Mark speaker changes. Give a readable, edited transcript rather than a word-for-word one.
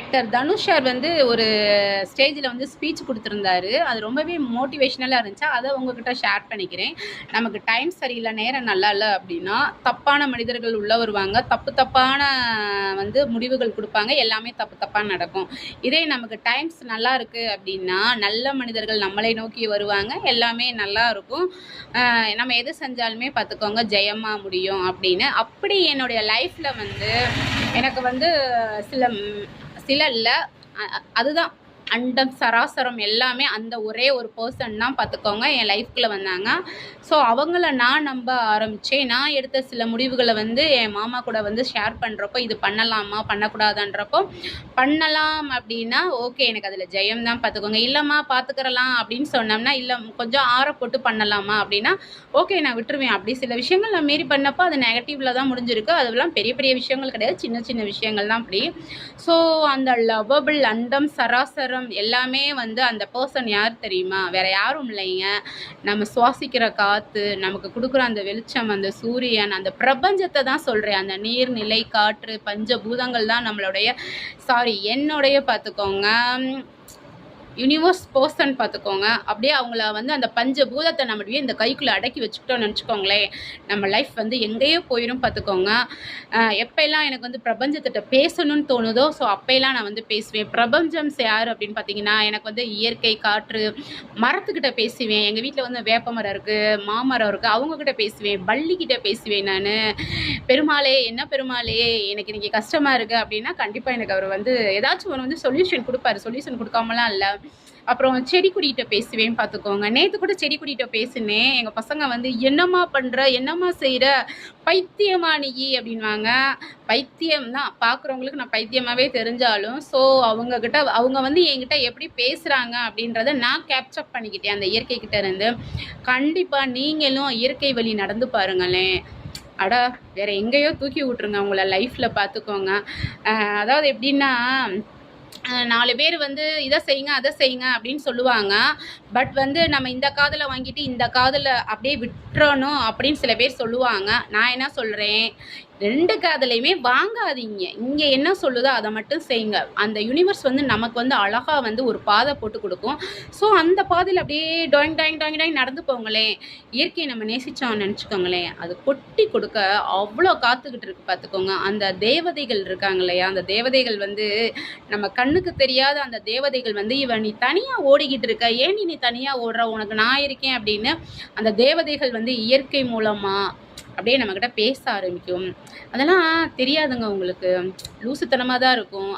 Speaker 1: Actor Dhanush sir வந்து ஒரு ஸ்டேஜில் வந்து ஸ்பீச் கொடுத்துருந்தாரு. அது ரொம்பவே மோட்டிவேஷ்னலாக இருந்துச்சு. அதை உங்ககிட்ட ஷேர் பண்ணிக்கிறேன். நமக்கு டைம் சரியில்லை, நேரம் நல்லா இல்லை அப்படின்னா தப்பான மனிதர்கள் உள்ள வருவாங்க. தப்பான வந்து முடிவுகள் கொடுப்பாங்க. எல்லாமே தப்பாக நடக்கும். இதே நமக்கு டைம்ஸ் நல்லா இருக்குது அப்படின்னா நல்ல மனிதர்கள் நம்மளை நோக்கி வருவாங்க. எல்லாமே நல்லா இருக்கும். நம்ம எது செஞ்சாலுமே பார்த்துக்கோங்க ஜெயமாக முடியும் அப்படின்னு. அப்படி என்னுடைய லைஃப்பில் வந்து எனக்கு வந்து சில இல்லை, அதுதான் அண்டம் சராசரம் எல்லாமே அந்த ஒரே ஒரு பர்சன் தான் பார்த்துக்கோங்க என் லைஃப்குள்ளே வந்தாங்க. ஸோ அவங்கள நான் நம்ப ஆரம்பித்தேன். நான் எடுத்த சில முடிவுகளை வந்து என் மாமா கூட வந்து ஷேர் பண்ணுறப்போ இது பண்ணலாமா பண்ணக்கூடாதுன்றப்போ பண்ணலாம் அப்படின்னா ஓகே எனக்கு அதில் ஜெயம் தான் பார்த்துக்கோங்க. இல்லைம்மா பார்த்துக்கிறலாம் அப்படின்னு சொன்னோம்னா இல்லை கொஞ்சம் ஆற போட்டு பண்ணலாமா அப்படின்னா ஓகே நான் விட்டுருவேன். அப்படி சில விஷயங்கள் நான் மீறி பண்ணப்போ அது நெகட்டிவில் தான் முடிஞ்சிருக்கு. அதெல்லாம் பெரிய பெரிய விஷயங்கள் கிடையாது, சின்ன சின்ன விஷயங்கள் தான் அப்படி. ஸோ அந்த லவ்வபிள் அண்டம் சராசரம் எல்லாமே வந்து அந்த பர்சன் யார் தெரியுமா? வேற யாரும் இல்லைங்க, நம்ம சுவாசிக்கிற காத்து, நமக்கு கொடுக்குற அந்த வெளிச்சம், அந்த சூரியன், அந்த பிரபஞ்சத்தை தான் சொல்றேன். அந்த நீர், நிலை, காற்று, பஞ்சபூதங்கள் தான் என்னுடைய பார்த்துக்கோங்க யூனிவர்ஸ் பர்சன் பார்த்துக்கோங்க. அப்படியே அவங்கள வந்து அந்த பஞ்சபூதத்தை நம்மளுடைய இந்த கைக்குள்ளே அடக்கி வச்சுக்கிட்டோம்னு நினச்சிக்கோங்களேன், நம்ம லைஃப் வந்து எங்கேயோ போயிடும் பார்த்துக்கோங்க. எப்போல்லாம் எனக்கு வந்து பிரபஞ்சத்திட்ட பேசணும்னு தோணுதோ ஸோ அப்போல்லாம் நான் வந்து பேசுவேன். பிரபஞ்சம் யார் அப்படின்னு பார்த்தீங்கன்னா எனக்கு வந்து இயற்கை, காற்று, மரத்துக்கிட்ட பேசுவேன். எங்கள் வீட்டில் வந்து வேப்ப மரம் இருக்குது, மாமரம் இருக்குது, அவங்கக்கிட்ட பேசுவேன். பள்ளிக்கிட்ட பேசுவேன். நான் பெருமாளே என்ன பெருமாளே எனக்கு இன்றைக்கி கஷ்டமாக இருக்குது அப்படின்னா கண்டிப்பாக எனக்கு அவர் வந்து ஏதாச்சும் ஒரு வந்து சொல்யூஷன் கொடுப்பாரு. சொல்யூஷன் கொடுக்காமலாம் இல்லை. அப்புறம் செடி கொடிகிட்ட பேசுவேன் பார்த்துக்கோங்க. நேற்று கூட செடி கொடிகிட்ட பேசுனேன். எங்கள் பசங்க வந்து என்னம்மா பண்ணுற, என்னம்மா செய்கிற, பைத்தியமா நீ அப்படின்வாங்க. பைத்தியம் தான் பார்க்குறவங்களுக்கு நான் பைத்தியமாகவே தெரிஞ்சாலும் ஸோ அவங்க வந்து என்கிட்ட எப்படி பேசுகிறாங்க அப்படின்றத நான் கேப்சர் பண்ணிக்கிட்டேன் அந்த இயற்கைக்கிட்ட இருந்து. கண்டிப்பாக நீங்களும் இயற்கை வழி நடந்து பாருங்களேன். வேற எங்கேயோ தூக்கி விட்ருங்க உங்களை லைஃப்பில் பார்த்துக்கோங்க. அதாவது எப்படின்னா 4 பேர் வந்து இதை செய்யுங்க அதை செய்யுங்க அப்படின்னு சொல்லுவாங்க. பட் வந்து நம்ம இந்த காதில் வாங்கிட்டு இந்த காதில் அப்படியே விட்டுறணும் அப்படின்னு சில பேர் சொல்லுவாங்க. நான் என்ன சொல்கிறேன், 2 காதலையுமே வாங்காதீங்க. இங்கே என்ன சொல்லுதோ அதை மட்டும் செய்யுங்க. அந்த யூனிவர்ஸ் வந்து நமக்கு வந்து அழகாக வந்து ஒரு பாதை போட்டு கொடுக்கும். ஸோ அந்த பாதையில் அப்படியே டாயிங் டாயிங் டாயிங் டாயிங் நடந்து போங்களேன். இயற்கையை நம்ம நேசித்தோம்னு நினச்சிக்கோங்களேன், அது கொட்டி கொடுக்க அவ்வளோ காத்துக்கிட்டு இருக்கு பார்த்துக்கோங்க. அந்த தேவதைகள் இருக்காங்க இல்லையா, அந்த தேவதைகள் வந்து நம்ம கண்ணுக்கு தெரியாத அந்த தேவதைகள் வந்து இவன் நீ தனியாக ஓடிக்கிட்டு இருக்க, ஏன் நீ தனியாக ஓடுற, உனக்கு நான் இருக்கேன் அப்படின்னு அந்த தேவதைகள் வந்து இயற்கை மூலமாக அப்படியே நம்மக்கிட்ட பேச ஆரம்பிக்கும். அதெல்லாம் தெரியாதுங்க உங்களுக்கு, லூசுத்தனமாக தான் இருக்கும்.